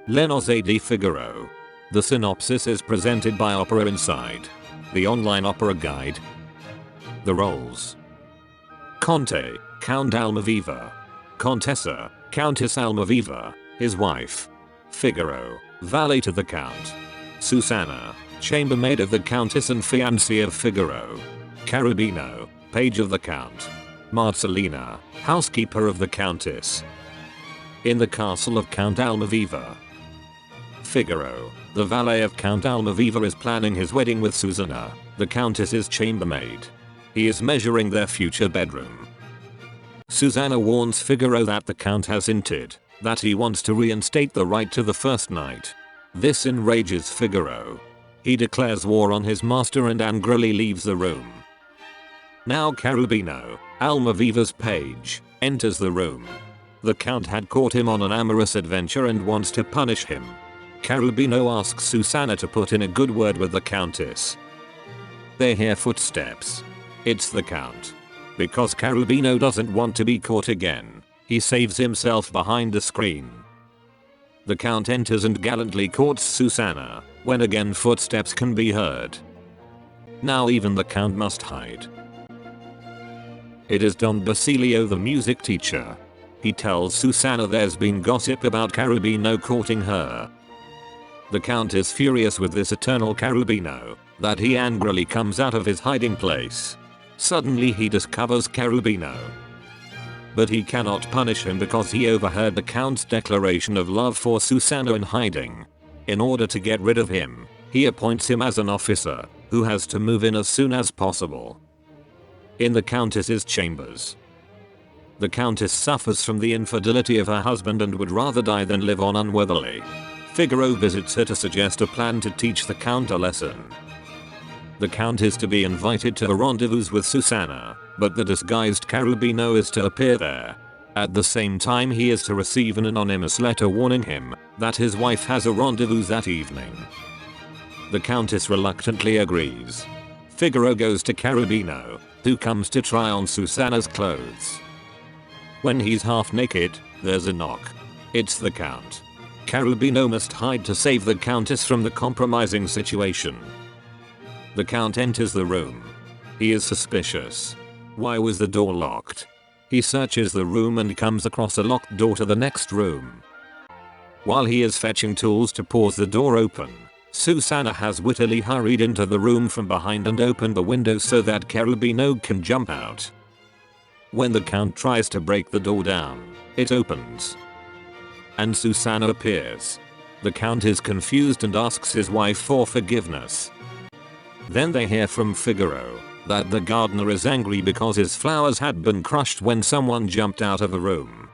Le Nozze di Figaro. The synopsis is presented by Opera Inside, the online opera guide. The roles: Conte, Count Almaviva. Contessa, Countess Almaviva, his wife. Figaro, valet to the Count. Susanna, chambermaid of the Countess and fiancée of Figaro. Cherubino, page of the Count. Marcellina, housekeeper of the Countess. In the castle of Count Almaviva. Figaro, the valet of Count Almaviva, is planning his wedding with Susanna, the Countess's chambermaid. He is measuring their future bedroom. Susanna warns Figaro that the Count has hinted that he wants to reinstate the right to the first night. This enrages Figaro. He declares war on his master and angrily leaves the room. Now Cherubino, Almaviva's page, enters the room. The Count had caught him on an amorous adventure and wants to punish him. Cherubino asks Susanna to put in a good word with the Countess. They hear footsteps. It's the Count. Because Cherubino doesn't want to be caught again, he saves himself behind the screen. The Count enters and gallantly courts Susanna, when again footsteps can be heard. Now even the Count must hide. It is Don Basilio, the music teacher. He tells Susanna there's been gossip about Cherubino courting her. The Count is furious with this eternal Cherubino, that he angrily comes out of his hiding place. Suddenly he discovers Cherubino. But he cannot punish him because he overheard the Count's declaration of love for Susanna in hiding. In order to get rid of him, he appoints him as an officer, who has to move in as soon as possible. In the Countess's chambers. The Countess suffers from the infidelity of her husband and would rather die than live on unworthily. Figaro visits her to suggest a plan to teach the Count a lesson. The Count is to be invited to a rendezvous with Susanna, but the disguised Cherubino is to appear there. At the same time, he is to receive an anonymous letter warning him that his wife has a rendezvous that evening. The Countess reluctantly agrees. Figaro goes to Cherubino, who comes to try on Susanna's clothes. When he's half naked, there's a knock. It's the Count. Cherubino must hide to save the Countess from the compromising situation. The Count enters the room. He is suspicious. Why was the door locked? He searches the room and comes across a locked door to the next room. While he is fetching tools to pause the door open, Susanna has wittily hurried into the room from behind and opened the window so that Cherubino can jump out. When the Count tries to break the door down, it opens. And Susanna appears. The Count is confused and asks his wife for forgiveness. Then they hear from Figaro that the gardener is angry because his flowers had been crushed when someone jumped out of a room.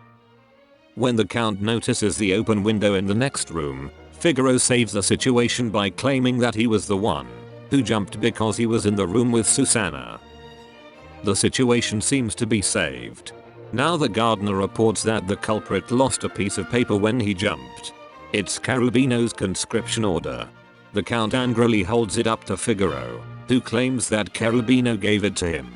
When the Count notices the open window in the next room, Figaro saves the situation by claiming that he was the one who jumped because he was in the room with Susanna. The situation seems to be saved. Now the gardener reports that the culprit lost a piece of paper when he jumped. It's Cherubino's conscription order. The Count angrily holds it up to Figaro, who claims that Cherubino gave it to him.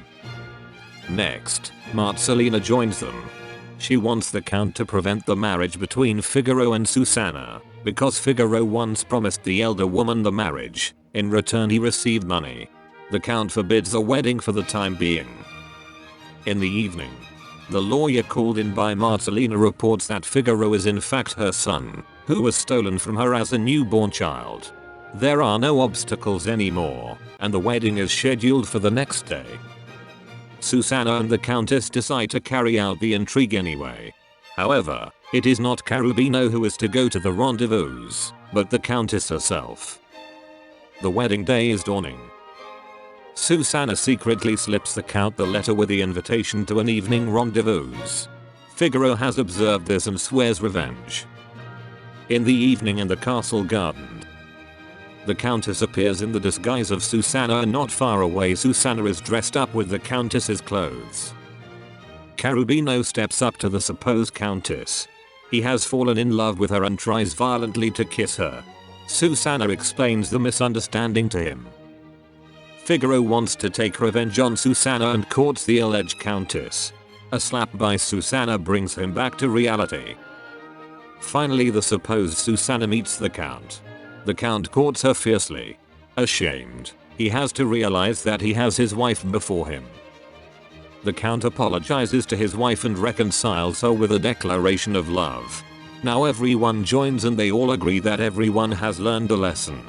Next, Marcellina joins them. She wants the Count to prevent the marriage between Figaro and Susanna, because Figaro once promised the elder woman the marriage. In return he received money. The Count forbids the wedding for the time being. In the evening, the lawyer called in by Marcellina reports that Figaro is in fact her son, who was stolen from her as a newborn child. There are no obstacles anymore, and the wedding is scheduled for the next day. Susanna and the Countess decide to carry out the intrigue anyway. However, it is not Cherubino who is to go to the rendezvous, but the Countess herself. The wedding day is dawning. Susanna secretly slips the Count the letter with the invitation to an evening rendezvous. Figaro has observed this and swears revenge. In the evening in the castle garden, the Countess appears in the disguise of Susanna, and not far away Susanna is dressed up with the Countess's clothes. Cherubino steps up to the supposed Countess. He has fallen in love with her and tries violently to kiss her. Susanna explains the misunderstanding to him. Figaro wants to take revenge on Susanna and courts the alleged Countess. A slap by Susanna brings him back to reality. Finally the supposed Susanna meets the Count. The Count courts her fiercely. Ashamed, he has to realize that he has his wife before him. The Count apologizes to his wife and reconciles her with a declaration of love. Now everyone joins and they all agree that everyone has learned a lesson.